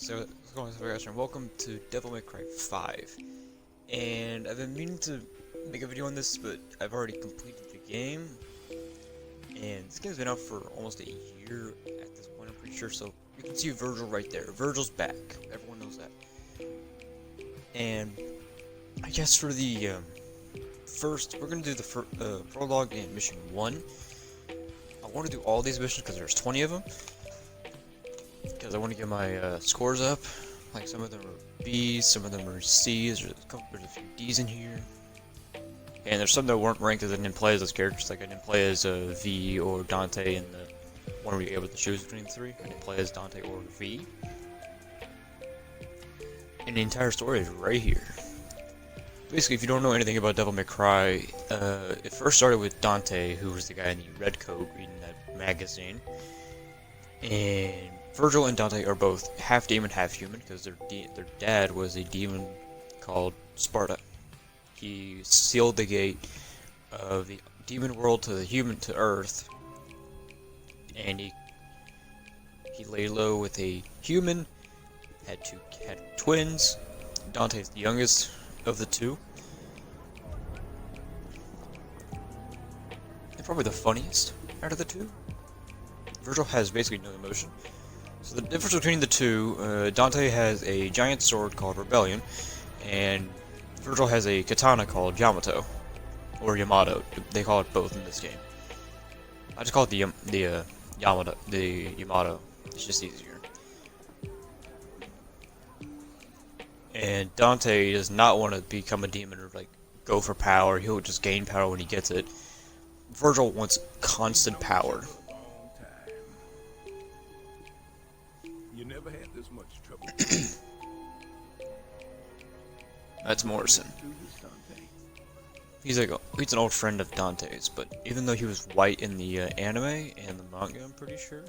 what's going on, guys, and welcome to Devil May Cry 5. And I've been meaning to make a video on this, but I've already completed the game. And this game's been out for almost a year at this point, I'm pretty sure. So you can see Virgil right there. Virgil's back. Everyone knows that. And I guess for the first, we're gonna do the prologue and mission 1. I want to do all these missions because there's 20 of them. Because I want to get my scores up. Like some of them are B's, some of them are C's. There's a few D's in here. And there's some that weren't ranked because I didn't play as those characters. Like I didn't play as V or Dante in the one where you're able to choose between the three. I didn't play as Dante or V. And the entire story is right here. Basically, if you don't know anything about Devil May Cry, it first started with Dante, who was the guy in the red coat reading that magazine. And Virgil and Dante are both half demon, half human, because their dad was a demon called Sparta. He sealed the gate of the demon world to the human to Earth, and he laid low with a human. Had twins. Dante's the youngest of the two, and probably the funniest out of the two. Virgil has basically no emotion. So the difference between the two, Dante has a giant sword called Rebellion, and Virgil has a katana called Yamato, or Yamato. They call it both in this game. I just call it the Yamato. It's just easier. And Dante does not want to become a demon or like go for power. He'll just gain power when he gets it. Virgil wants constant power. You never had this much trouble. That's Morrison. He's an old friend of Dante's, but even though he was white in the anime and the manga, I'm pretty sure.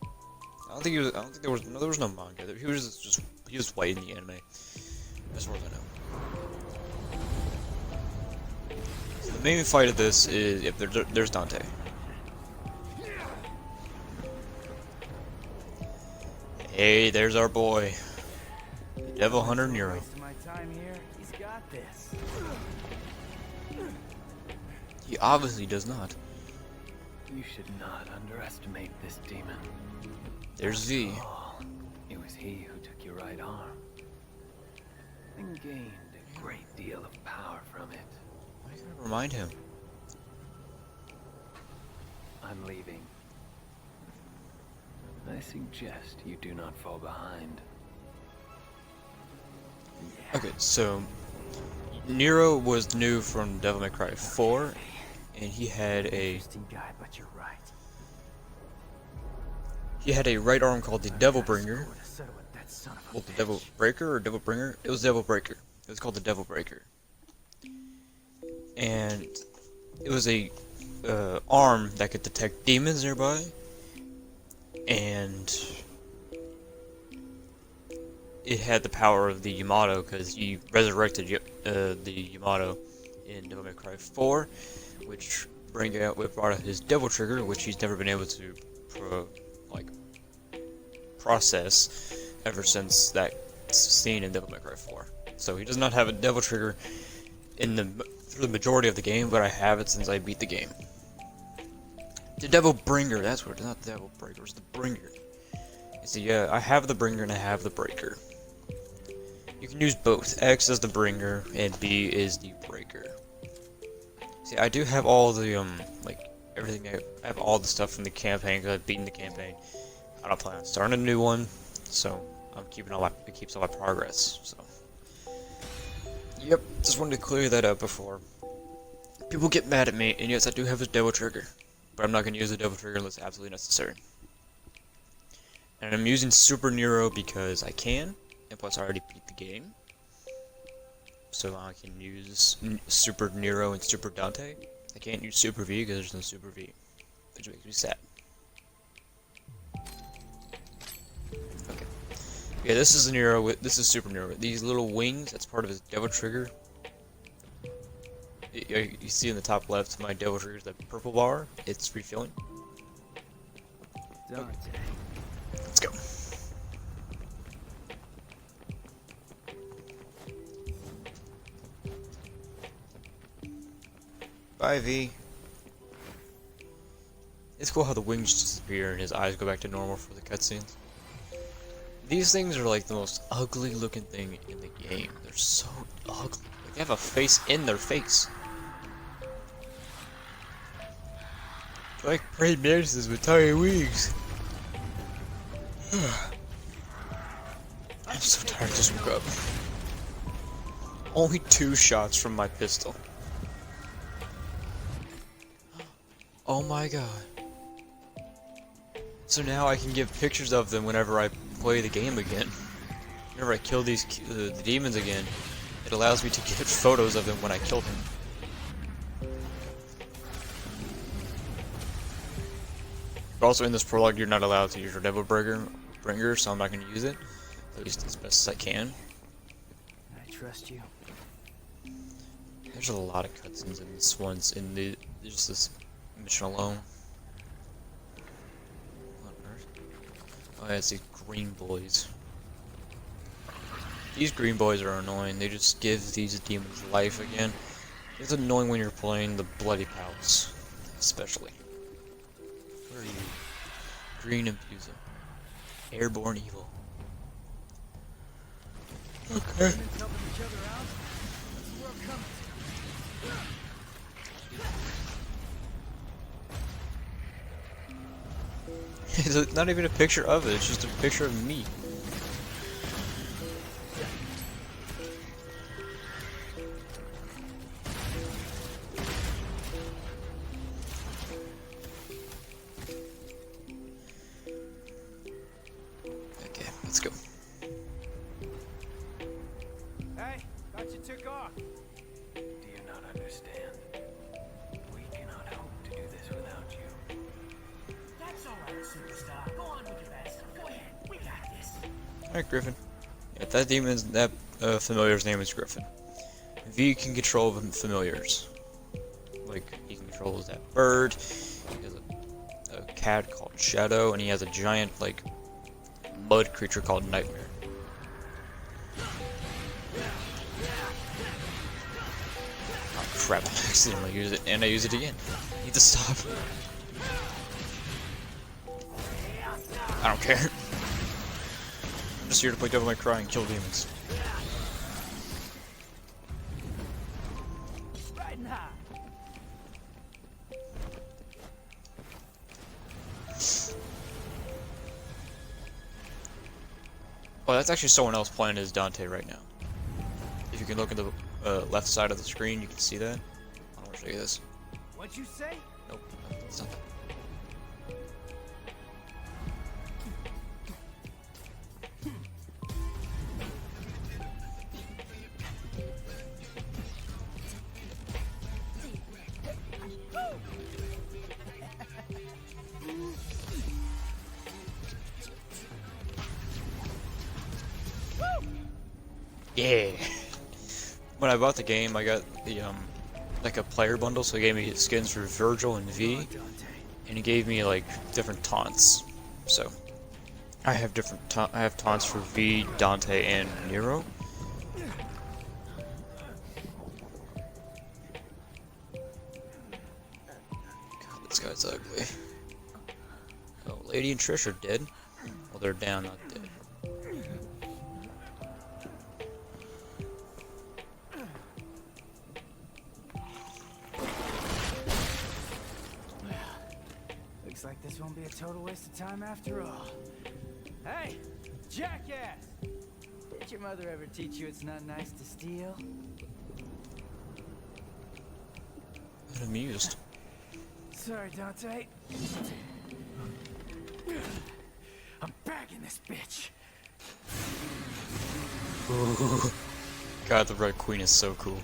I don't think there was no manga. He was white in the anime, as far as I know. So the main fight of this is there's Dante. Hey, there's our boy, Devil Hunter NERO. He obviously does not. You should not underestimate this demon. There's V. Oh, it was he who took your right arm and gained a great deal of power from it. Why do you gotta remind him? I'm leaving. I suggest you do not fall behind. Yeah. Okay, so NERO was new from Devil May Cry 4, and he had a guy, but you're right. He had a right arm called the Devil Bringer. Well, the Devil Breaker or Devil Bringer? It was Devil Breaker. It was called the Devil Breaker. And it was a arm that could detect demons nearby. And it had the power of the Yamato because he resurrected the Yamato in Devil May Cry 4, which brought out his Devil Trigger, which he's never been able to process ever since that scene in Devil May Cry 4. So he does not have a Devil Trigger through the majority of the game, but I have it since I beat the game. The Devil Bringer, that's what it is, not the Devil Breaker, it's the Bringer. You see, yeah, I have the Bringer and I have the Breaker. You can use both. X is the Bringer and B is the Breaker. See, I do have all the, everything. I have all the stuff from the campaign because I've beaten the campaign. I don't plan on starting a new one, so I'm keeping it keeps all my progress, so. Yep, just wanted to clear that up before people get mad at me, and yes, I do have a Devil Trigger, but I'm not going to use the Devil Trigger unless absolutely necessary. And I'm using Super NERO because I can, and plus I already beat the game. So I can use Super NERO and Super Dante. I can't use Super V because there's no Super V, which makes me sad. Okay. Yeah, this is NERO. This is Super NERO. These little wings, that's part of his Devil Trigger. You see in the top left, my Devil Trigger is that purple bar. It's refilling. Dante. Let's go. Bye, V. It's cool how the wings disappear and his eyes go back to normal for the cutscenes. These things are like the most ugly looking thing in the game. They're so ugly. Like, they have a face in their face. They're like praying mantises with tiny wings. I'm so tired, I just woke up. Only 2 shots from my pistol. Oh my god. So now I can give pictures of them whenever I play the game again. Whenever I kill these the demons again, it allows me to get photos of them when I kill them. Also in this prologue, you're not allowed to use your devil bringer, so I'm not going to use it. At least as best as I can. I trust you. There's a lot of cutscenes in this one, just this mission alone. What on earth? Oh yeah, it's these green boys. These green boys are annoying. They just give these demons life again. It's annoying when you're playing the Bloody Palace, especially. Where are you? Green Abuser. Airborne Evil. Okay. It's not even a picture of it, it's just a picture of me. Okay, let's go. Hey, thought you took off. Do you not understand? We cannot hope to do this without you. That's alright, superstar. Go on with your best. Go ahead. We got this. Alright, Griffin. Yeah, that familiar's name is Griffin. V can control familiars. Like, he controls that bird. He has a cat called Shadow, and he has a giant, like, mud creature called Nightmare. Oh crap, I accidentally used it, and I used it again. I need to stop. I don't care. I'm just here to play Devil May Cry and kill demons. Riding high. Oh, that's actually someone else playing as Dante right now. If you can look at the left side of the screen, you can see that. I want to show you this. What'd you say? Nope, it's not that. Yeah. When I bought the game, I got the like a player bundle, so it gave me skins for Virgil and V, and it gave me like different taunts. So I have taunts for V, Dante, and Nero. God, this guy's ugly. Oh, Lady and Trish are dead. Well, they're down, not dead. Looks like this won't be a total waste of time after all. Hey, jackass! Did your mother ever teach you it's not nice to steal? I'm amused. Sorry, Dante. I'm bagging this bitch. Ooh. God, the Red Queen is so cool.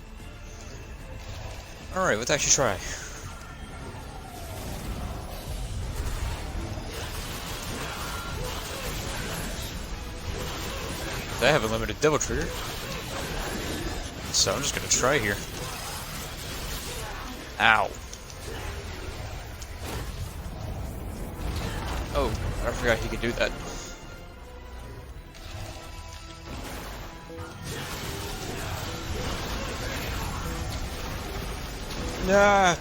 Alright, let's actually try. I have a limited double trigger, so I'm just gonna try here. Ow. Oh, I forgot he could do that. Nah.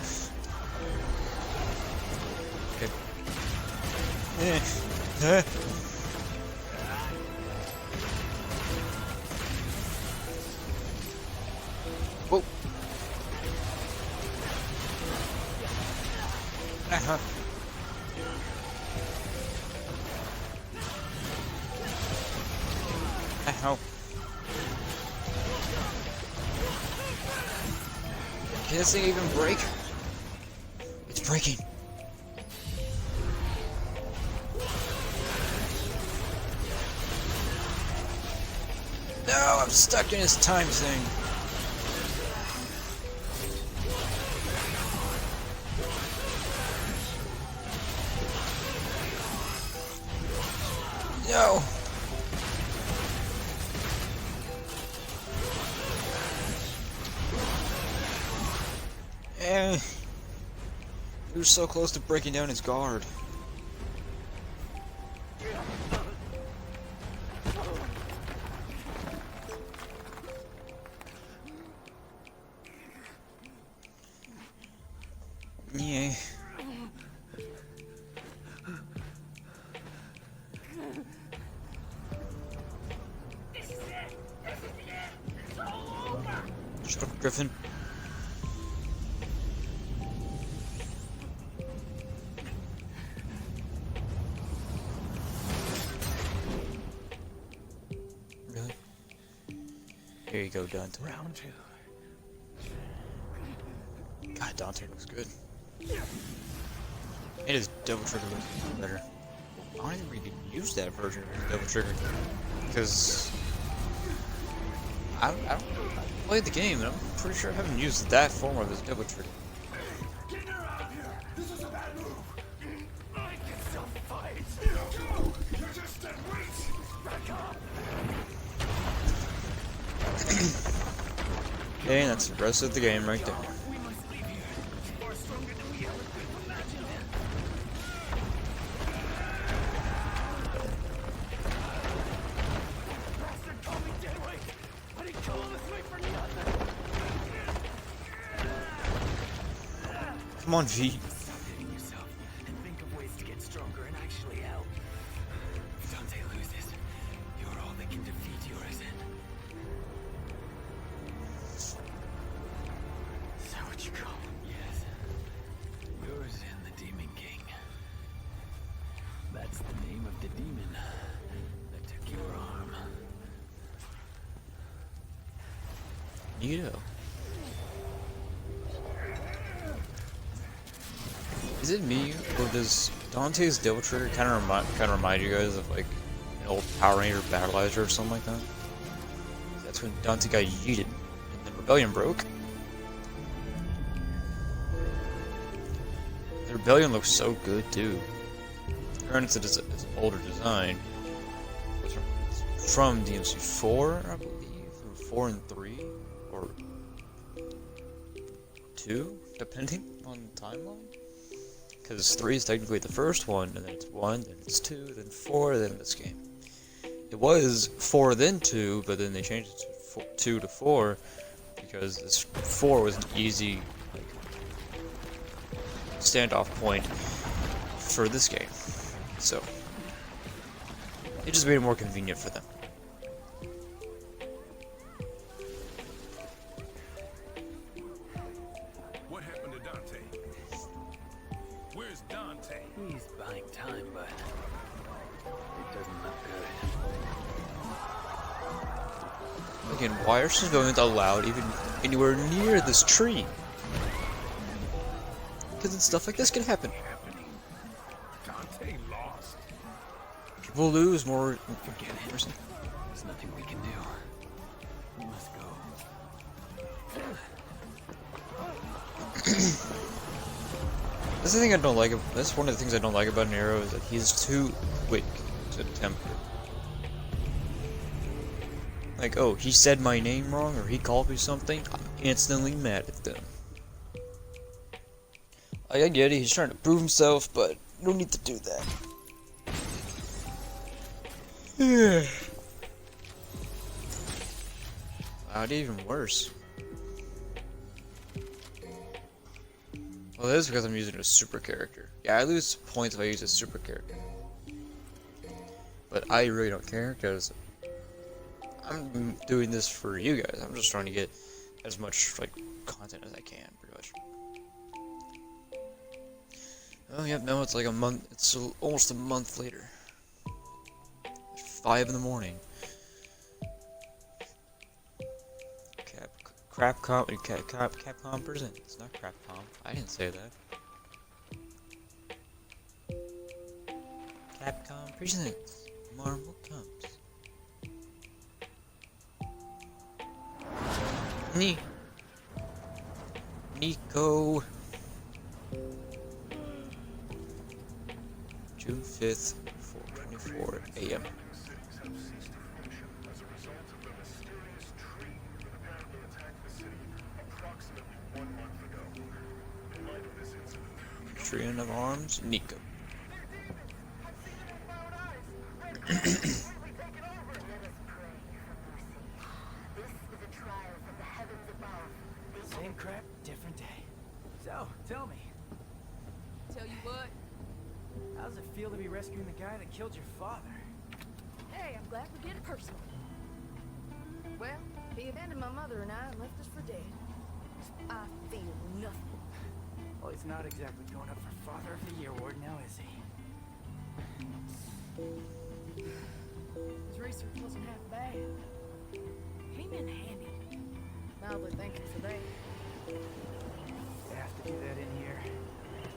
Whoa. Uh-huh. Ow. Can this thing even break? It's breaking. No, I'm stuck in his time thing. No. We were so close to breaking down his guard. Yeah. Shut up, Griffin. Really? Here you go, Dante. Round 2. God, Dante looks good. And his double trigger looks better. I don't even think we can use that version of his double trigger. Because I played the game and I'm pretty sure I haven't used that form of his double trigger. Get her out of here! This is a bad move! I can still fight! No! You're just dead weight! Back up! Okay, that's the rest of the game right there. We must leave here. You are stronger than we ever could have imagined. Bastard called me dead weight, but he called us way for nothing. Come on, V. Stop hitting yourself and think of ways to get stronger and actually help. If Dante loses, you're all that can defeat Urizen. Is that what you call him? Yes. Urizen, the Demon King. That's the name of the demon that took your arm. NERO. Is it me, or does Dante's double trigger kind of remind you guys of like an old Power Ranger Battleizer or something like that? That's when Dante got yeeted and the rebellion broke. The rebellion looks so good too. Granted, it's an older design. It's from DMC4, I believe, or 4 and 3, or 2, depending on the timeline. Because 3 is technically the first one, and then it's 1, then it's 2, then 4, then this game. It was 4 then 2, but then they changed it to 2 to 4 because this 4 was an easy like, standoff point for this game. So it just made it more convenient for them. What happened to Dante? Where's Dante? He's buying time, but it doesn't look good. Again, why are civilians allowed even anywhere near this tree? Because stuff like this can happen. Dante lost. People lose more. Forget it. There's nothing we can do. We must go. That's the thing I don't like. That's one of the things I don't like about NERO is that he's too quick to temper. Like, oh, he said my name wrong or he called me something. I'm instantly mad at them. Like, I get it. He's trying to prove himself, but no need to do that. Wow, it's even worse. Well, that is because I'm using a super character. Yeah, I lose points if I use a super character. But I really don't care, because I'm doing this for you guys. I'm just trying to get as much, like, content as I can, pretty much. Oh, yep, no, it's like a month, it's almost a month later. 5 in the morning. Capcom presents. It's not Crapcom. I didn't say that. Capcom presents. Marvel comes. Nico. June 5th, 4:24 a.m. Tree of Arms, Nico. Same crap, different day. So, tell me, Tell you what, how does it feel to be rescuing the guy that killed your father? hey, I'm glad we're getting personal. Well, he abandoned my mother and I and left us for dead. I feel nothing. Well, he's not exactly going up for Father of the Year award now, is he? His research wasn't half bad. Came in handy. Mildly thankful for that. They have to do that in here.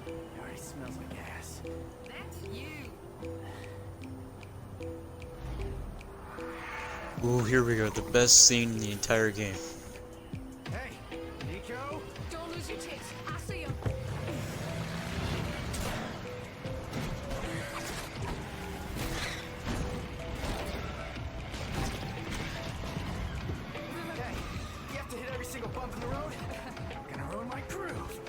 It already smells like ass. That's you. Ooh, here we go. The best scene in the entire game. Hey, Nico? Don't lose your tits. I see him. Hey, you have to hit every single bump in the road? Gonna ruin my groove.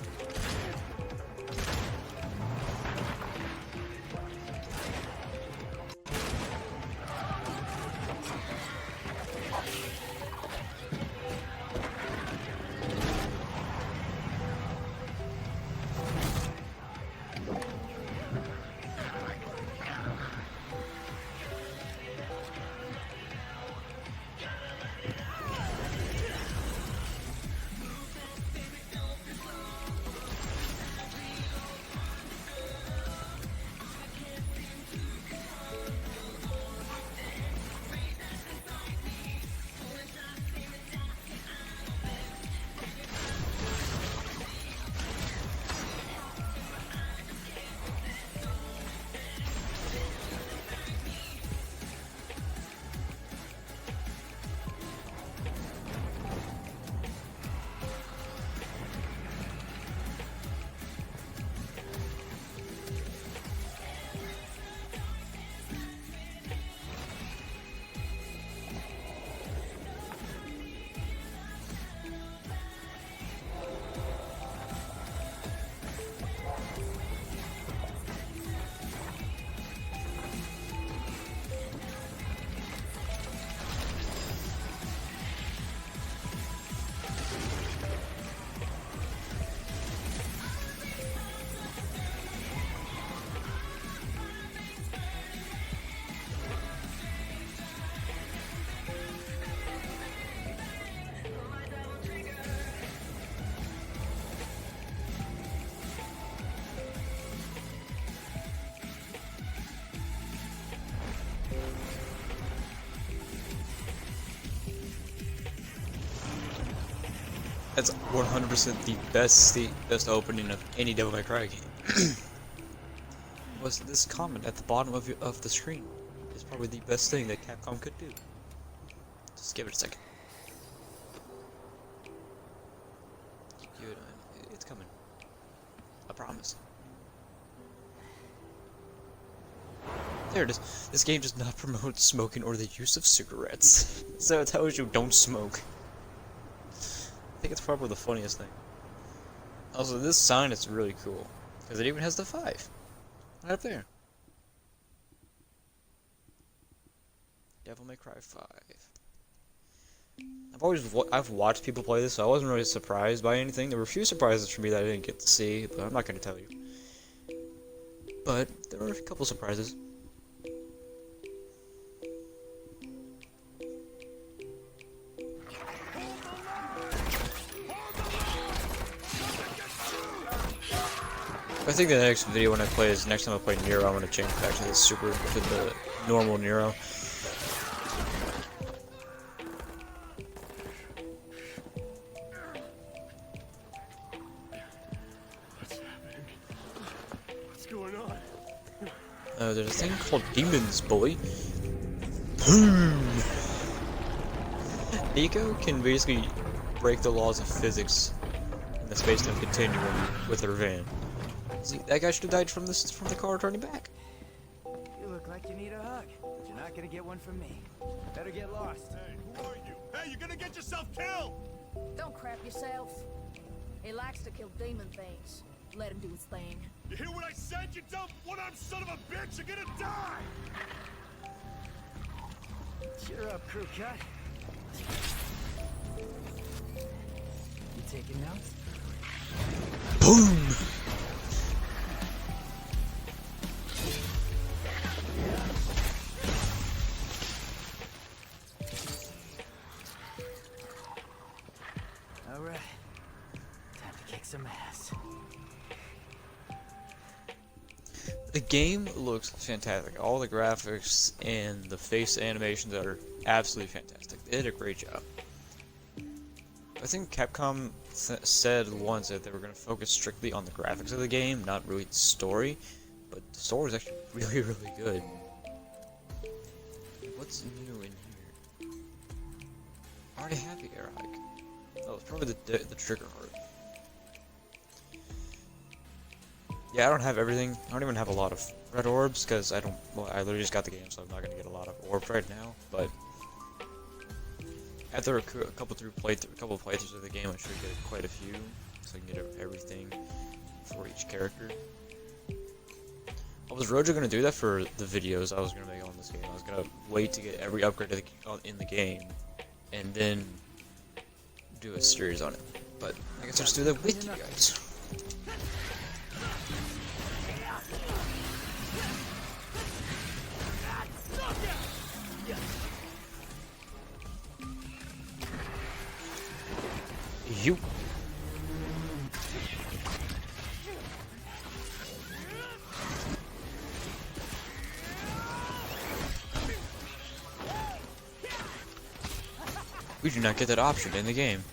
That's 100% the best opening of any Devil May Cry game. Was this comment at the bottom of the screen? Is probably the best thing that Capcom could do. Just give it a second. Give it it's coming. I promise. There it is. This game does not promote smoking or the use of cigarettes. So it tells you don't smoke. I think it's probably the funniest thing. Also, this sign is really cool. Because it even has the 5. Right up there. Devil May Cry 5. I've watched people play this, so I wasn't really surprised by anything. There were a few surprises for me that I didn't get to see, but I'm not going to tell you. But there were a couple surprises. I think the next video when I play is next time I play NERO, I'm gonna change back to the normal NERO. What's happening? What's going on? There's a thing called demons, boy. Boom! Nico can basically break the laws of physics in the space-time continuum with her van. See, that guy should have died from the car turning back. You look like you need a hug, but you're not gonna get one from me. Better get lost. Hey, who are you? Hey, you're gonna get yourself killed! Don't crap yourself. He likes to kill demon things. Let him do his thing. You hear what I said, you dumb one-armed son of a bitch? You're gonna die! Cheer up, crew cut. You taking notes? Boom! All right. Time to kick some ass. The game looks fantastic. All the graphics and the face animations are absolutely fantastic. They did a great job. I think Capcom said once that they were going to focus strictly on the graphics of the game, not really the story. But the story is actually really, really good. What's new in here? I already have the air hike. Oh, it's probably the trigger heart. Yeah, I don't have everything. I don't even have a lot of red orbs because I literally just got the game, so I'm not gonna get a lot of orbs right now. But after a couple playthroughs of the game, I should get quite a few, so I can get everything for each character. Was Rojo gonna do that for the videos I was gonna make on this game? I was gonna wait to get every upgrade in the game, and then do a series on it. But I guess I'll just do that with you guys. You. We do not get that option in the game.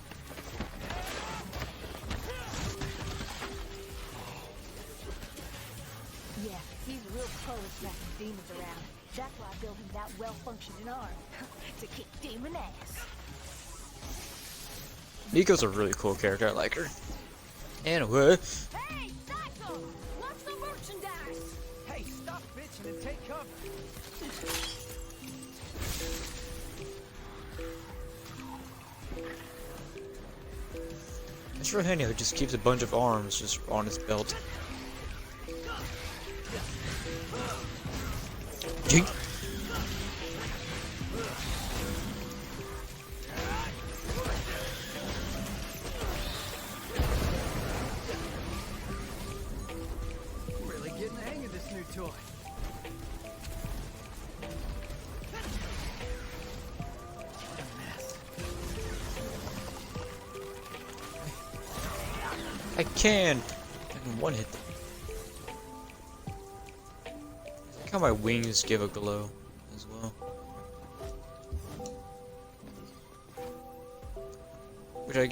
Yeah, he's a real pro at smacking demons around. That's why I built him that well-functioning arm. To kick demon ass. Nico's a really cool character, I like her. Anyway, Hey, Psycho! What's the merchandise? Hey, stop bitching and take cover. it's real handy how he just keeps a bunch of arms just on his belt. Jink. Really getting the hang of this new toy. What a mess. I can one hit them. I like how my wings give a glow as well. Which I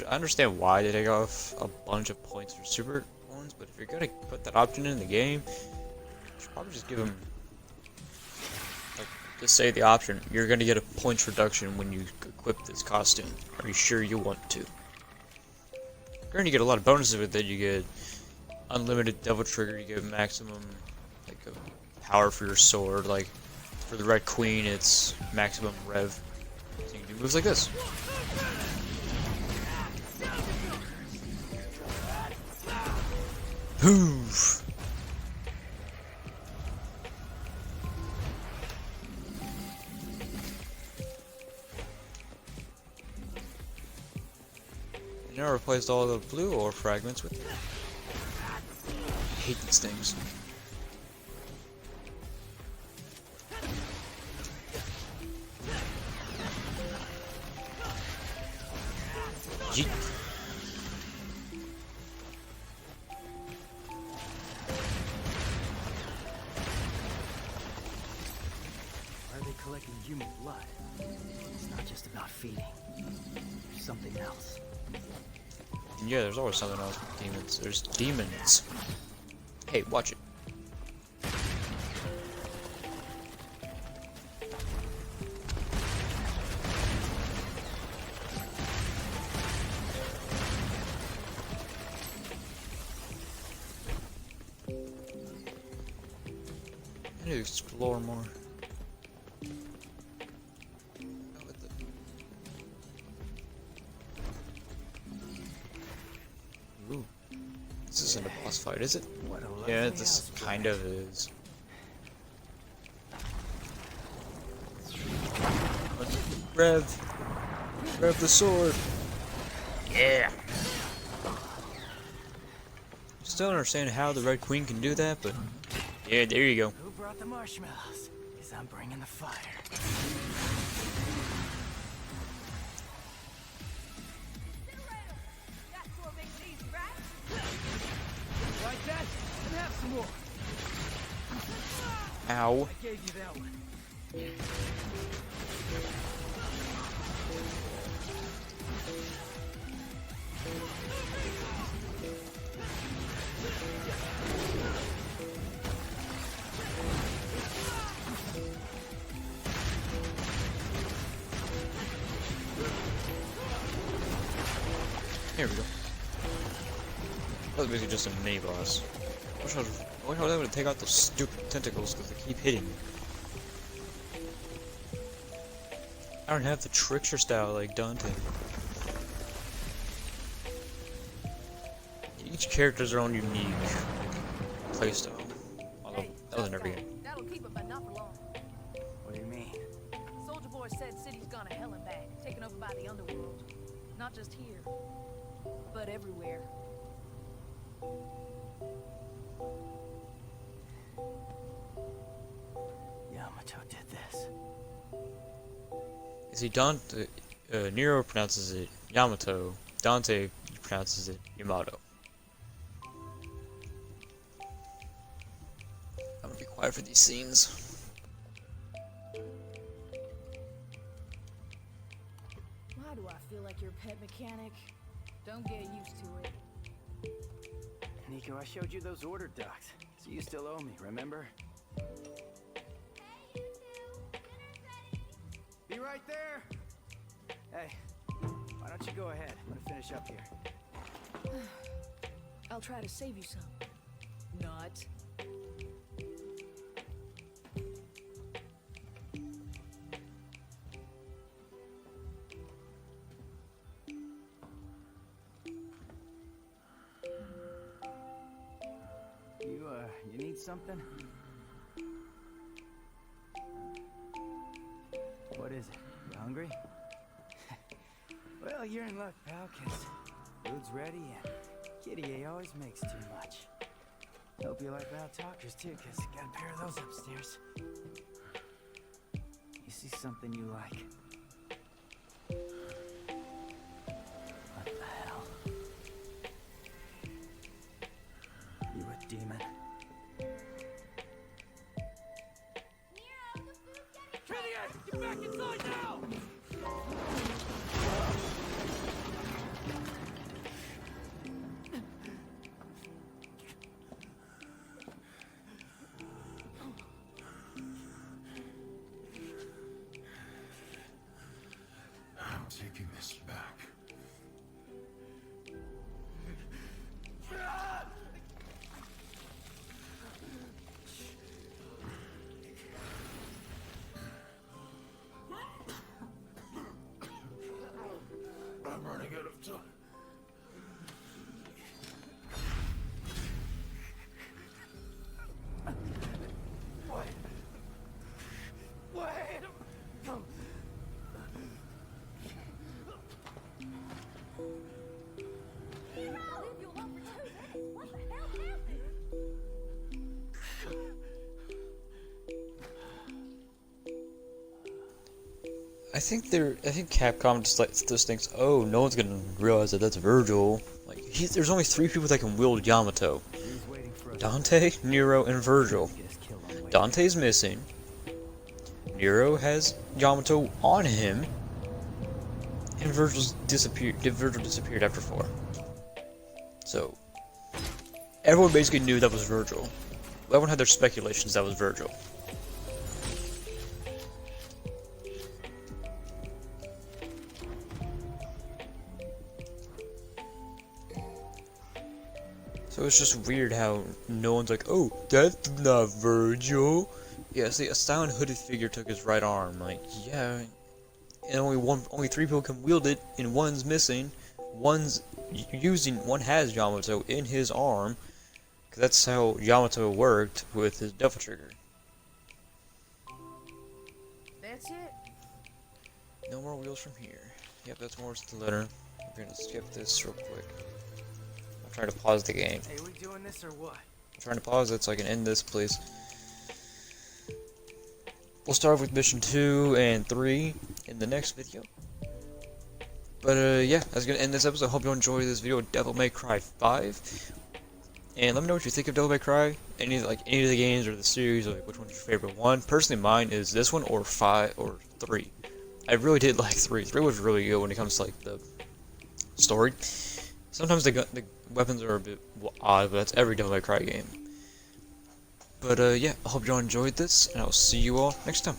understand why they take off a bunch of points for super ones, but if you're gonna put that option in the game, you should probably just give them, like, just say the option, you're gonna get a points reduction when you equip this costume. Are you sure you want to? You're gonna get a lot of bonuses with it. You get unlimited double trigger, you get maximum, like, power for your sword, like, for the Red Queen, it's maximum rev. So you can do moves like this. Poof! I now replaced all the blue ore fragments with. I hate these things. Yeet. human blood. It's not just about feeding. There's something else. Yeah, there's always something else with demons. There's demons. Hey, watch it. I need to explore more. Ooh. This isn't a boss fight, is it? What a Yeah, lovely this house, kind of is. Rev the sword. Yeah. Still don't understand how the Red Queen can do that, but yeah, there you go. Who brought the marshmallows? Because I'm bringing the fire. That's Cyb0rg Ice, right? Like that? And have some more. Ow. I gave you that one. Here we go. That was basically just a mini boss. I wish I was able to take out those stupid tentacles because they keep hitting me. I don't have the trickster style like Dante. Each character has their own unique playstyle. Although that was in every game. That'll keep it, but not for long. What do you mean? Soldier Boy said city's gone to hell and back, taken over by the underworld. Not just here, but everywhere. Yamato did this. You see, Dante, Nero pronounces it Yamato. Dante pronounces it Yamato. I'm gonna be quiet for these scenes. Why do I feel like your pet mechanic? Don't get used to it. Nico, I showed you those order docs, so you still owe me, remember? Be right there! Hey, why don't you go ahead? I'm gonna finish up here. I'll try to save you some. Not. You need something? What is it? You hungry? Well, you're in luck, pal, 'cause food's ready and Kitty A always makes too much. Hope you like loud talkers too, 'cause got a pair of those upstairs. You see something you like? What the hell? You a demon? Get back inside now! I'm taking this back. I'm running out of time. What? Wait! I'll leave you alone for 2 minutes. What the hell happened? I think Capcom just thinks, oh, no one's gonna realize that that's Virgil. Like, there's only 3 people that can wield Yamato: He's waiting for us Dante, Nero, and Virgil. to get us killed on the way. Dante's missing. NERO has Yamato on him, and Virgil disappeared after 4. So, everyone basically knew that was Virgil. Everyone had their speculations that was Virgil. So it's just weird how no one's like, oh, that's not Virgil. Yeah, see, a silent hooded figure took his right arm. Like, yeah, and only 3 people can wield it, and one's missing. One has Yamato in his arm, because that's how Yamato worked with his Devil Trigger. That's it? No more wheels from here. Yep, that's more to the letter. We're gonna skip this real quick. I'm trying to pause the game. Hey, we doing this or what? I'm trying to pause it so I can end this, please. We'll start with mission 2 and 3 in the next video. But yeah, that's gonna end this episode. I hope you enjoy this video of Devil May Cry 5. And let me know what you think of Devil May Cry. Any of the games or the series, or like which one's your favorite one. Personally, mine is this one or 5 or 3. I really did like 3. 3 was really good when it comes to like the story. Sometimes the weapons are a bit odd, but that's every Devil May Cry game. But yeah, I hope y'all enjoyed this, and I'll see you all next time.